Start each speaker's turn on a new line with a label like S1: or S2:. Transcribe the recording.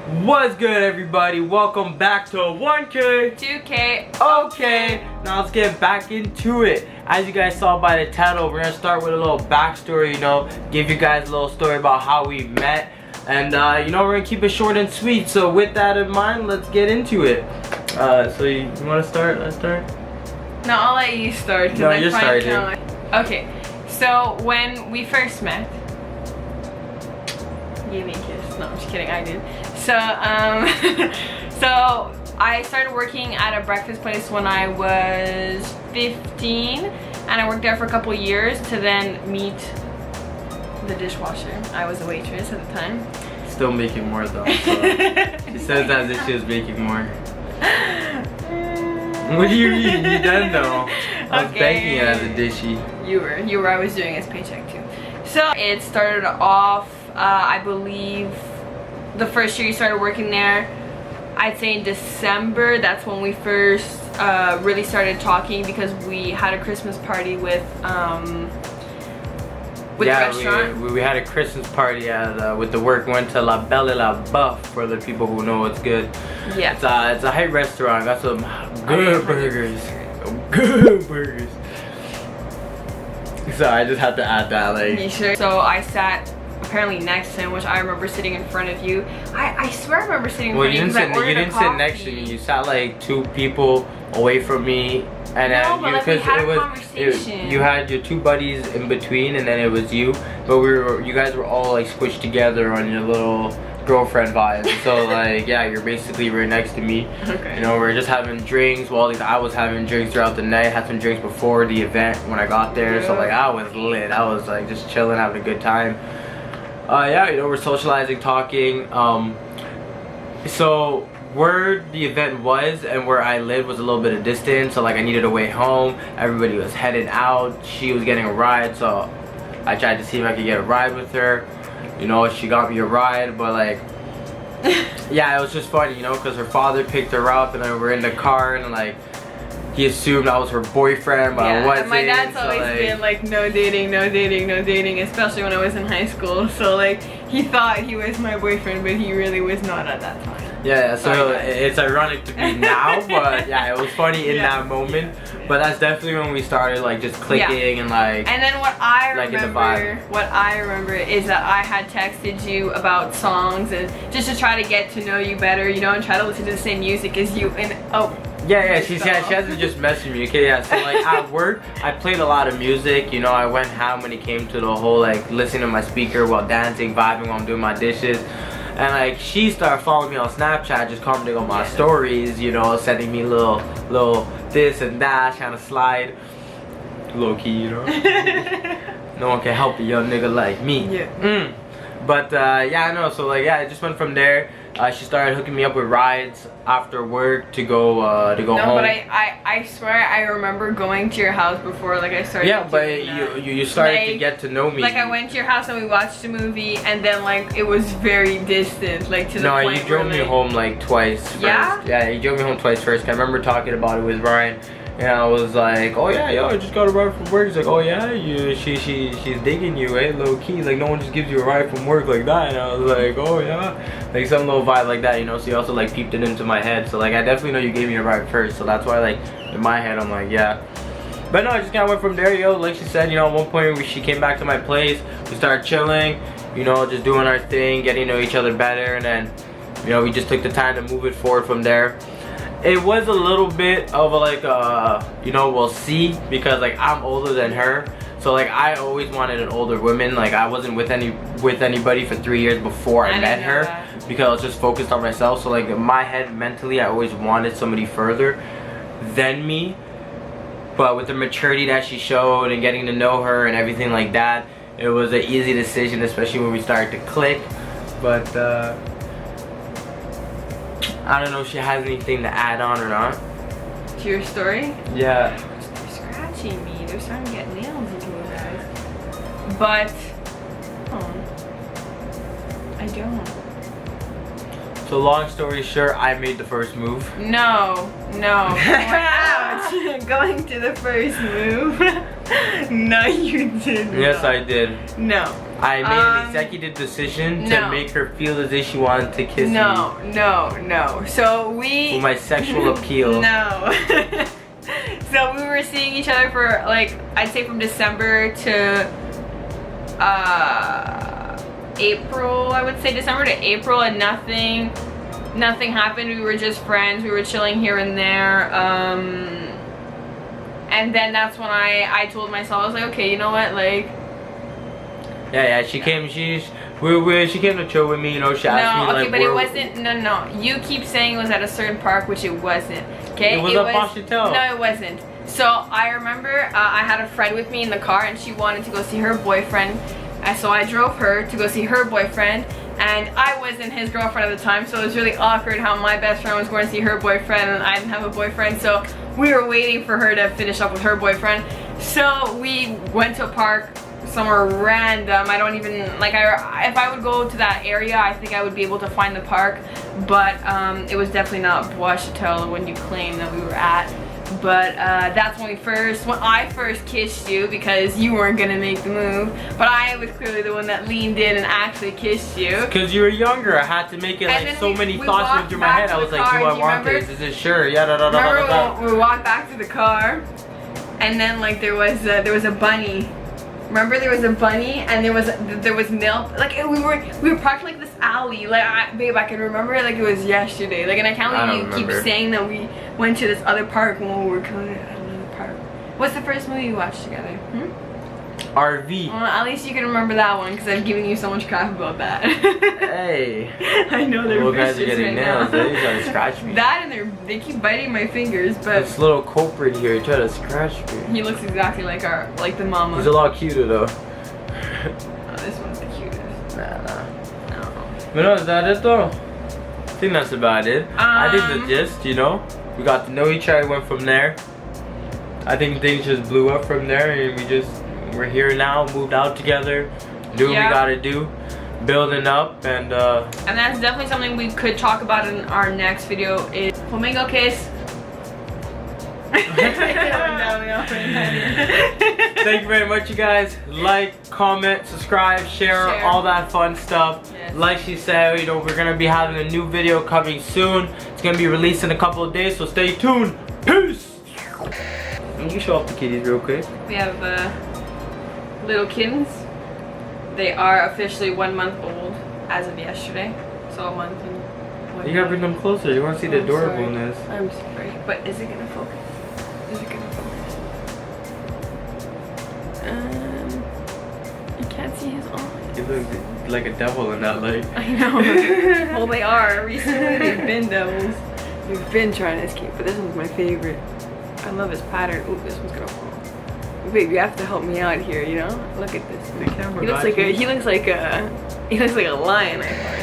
S1: What's good, everybody? Welcome back to 1K
S2: 2K.
S1: Okay, now let's get back into it. As you guys saw by the title, we're gonna start with a little backstory, give you guys a little story about how we met. And we're gonna keep it short and sweet. So with that in mind, let's get into it. So you wanna start? Let's start?
S2: No, I'll let you start.
S1: No, you're starting.
S2: Okay, so when we first met, you gave me a kiss. No, I'm just kidding, I did. So, so I started working at a breakfast place when I was 15, and I worked there for a couple years to then meet the dishwasher. I was a waitress at the time.
S1: Still making more though. So. She says as if she was making more. What do you mean? You done though? I was banking it as a dishy.
S2: You were. I was doing his paycheck too. So it started off, I believe, the first year you started working there, I'd say in December. That's when we first really started talking, because we had a Christmas party with the restaurant.
S1: We had a Christmas party at with the work. Went to La Belle et La Buff for the people who know what's good.
S2: Yeah.
S1: It's a hype restaurant. Got some good burgers. Good burgers. So I just had to add that, like.
S2: You sure? So I sat apparently next to him, which I remember sitting in front of you. I swear I remember sitting in front of you.
S1: Well, you didn't sit next to me. You sat like 2 people away from me. And
S2: no, but like we had a conversation.
S1: You had your 2 buddies in between, and then it was you. But you guys were all like squished together on your little girlfriend vibe. So like, yeah, you're basically right next to me.
S2: Okay.
S1: We were just having drinks. Well, at least I was having drinks throughout the night. Had some drinks before the event when I got there. Yeah. So like, I was lit. I was like just chilling, having a good time. We're socializing, talking. So where the event was and where I lived was a little bit of distance, so like I needed a way home. Everybody was heading out. She was getting a ride, so I tried to see if I could get a ride with her. She got me a ride, but like, yeah, it was just funny, because her father picked her up, and then we're in the car, and like, he assumed I was her boyfriend, but I wasn't.
S2: And my dad's always been like, no dating, no dating, no dating, especially when I was in high school. So like, he thought he was my boyfriend, but he really was not at that time.
S1: Yeah, so it's ironic to be now, but yeah, it was funny in that moment. But that's definitely when we started like just clicking and like.
S2: And then what I remember is that I had texted you about songs and just to try to get to know you better, and try to listen to the same music as you. And
S1: she hasn't just messaged me, okay, yeah, so like at work, I played a lot of music, I went ham when it came to the whole like listening to my speaker while dancing, vibing while I'm doing my dishes, and like she started following me on Snapchat, just commenting on my stories, sending me little this and that, trying to slide, low key, no one can help a young nigga like me. But so like it just went from there. She started hooking me up with rides after work to go home.
S2: No, but I swear I remember going to your house before like I started.
S1: Yeah, but you started to get to know me.
S2: Like I went to your house and we watched a movie, and then like it was very distant, like to the point.
S1: No, you drove me home like twice first.
S2: Yeah?
S1: Yeah, you drove me home twice first. I remember talking about it with Ryan. And I was like, oh yeah, yo, I just got a ride from work. He's like, oh yeah, she's digging you, eh, low key. Like no one just gives you a ride from work like that. And I was like, oh yeah, like some little vibe like that, So you also like peeped it into my head. So like I definitely know you gave me a ride first. So that's why like in my head I'm like, yeah. But no, I just kind of went from there, yo. Like she said, at one point she came back to my place. We started chilling, just doing our thing, getting to know each other better, and then we just took the time to move it forward from there. It was a little bit of a like we'll see, because like I'm older than her, so like I always wanted an older woman. Like I wasn't with anybody for 3 years before I met her, because I was just focused on myself. So like in my head mentally I always wanted somebody further than me, but with the maturity that she showed and getting to know her and everything like that, it was an easy decision, especially when we started to click. But I don't know if she has anything to add on or not.
S2: To your story?
S1: Yeah.
S2: They're scratching me. They're starting to get nails into you guys. But, I don't.
S1: So long story short, I made the first move.
S2: No. Ouch. Going to the first move. No, you didn't.
S1: Yes, I did.
S2: No.
S1: I made an executive decision to make her feel as if she wanted to kiss me.
S2: No. So we...
S1: with my sexual appeal.
S2: No. So we were seeing each other for like, I'd say from December to April. I would say December to April, and nothing happened. We were just friends. We were chilling here and there. And then that's when I told myself, I was like, okay, you know what, like...
S1: Yeah, she came, she came to chill with me, you know, she asked me, like,
S2: but it wasn't, no. You keep saying it was at a certain park, which it wasn't, okay?
S1: It was at Paschatel.
S2: No, it wasn't. So, I remember I had a friend with me in the car, and she wanted to go see her boyfriend. And so I drove her to go see her boyfriend, and I wasn't his girlfriend at the time, so it was really awkward how my best friend was going to see her boyfriend, and I didn't have a boyfriend, so we were waiting for her to finish up with her boyfriend. So we went to a park somewhere random. I don't even, like, if I would go to that area, I think I would be able to find the park, but it was definitely not Bois Chatel when you claim that we were at. But that's when I first kissed you, because you weren't gonna make the move, but I was clearly the one that leaned in and actually kissed you.
S1: Because you were younger, I had to make it like so many thoughts went through my head. I was like, do I want this? Is it sure? Yeah,
S2: Remember we walked back to the car, and then like there was a bunny. Remember there was a bunny, and there was milk. Like we were parked like this alley. Like babe, I can remember it like it was yesterday. Like, and I can't believe you keep saying that we went to this other park when we were coming at another park. What's the first movie you watched together?
S1: RV.
S2: Well, at least you can remember that one, because I've given you so much crap about that.
S1: Hey.
S2: I know they're
S1: guys are getting nails. They try to scratch me.
S2: That, and they keep biting my fingers, but
S1: this little culprit here try to scratch me.
S2: He looks exactly like the mama.
S1: He's a lot cuter though.
S2: Oh, this one's the cutest.
S1: Nah.
S2: No.
S1: But no, is that it though? I think that's about it. I think the gist, you know, we got to know each other, went from there. I think things just blew up from there, and we're here now, moved out together, do what we gotta do, building up, and
S2: that's definitely something we could talk about in our next video, is flamingo kiss.
S1: Thank you very much, you guys. Like, comment, subscribe, share, all that fun stuff. Yes. Like she said, you know, we're gonna be having a new video coming soon. It's gonna be released in a couple of days, so stay tuned. Peace. Can you show off the kitties real quick?
S2: We have little kittens. They are officially 1 month old as of yesterday. So a month and 1
S1: You gotta bring them closer. You wanna see the adorableness.
S2: Sorry. I'm sorry. But is it gonna focus? Is it gonna focus? You can't see his eyes.
S1: He looks like a devil in that light.
S2: I know. Well, they are. Recently they've been devils. We've been trying to escape, but this one's my favorite. I love his pattern. Ooh, this one's gonna fall. Babe, you have to help me out here, you know? Look at this.
S1: The camera
S2: He looks like a lion, I thought.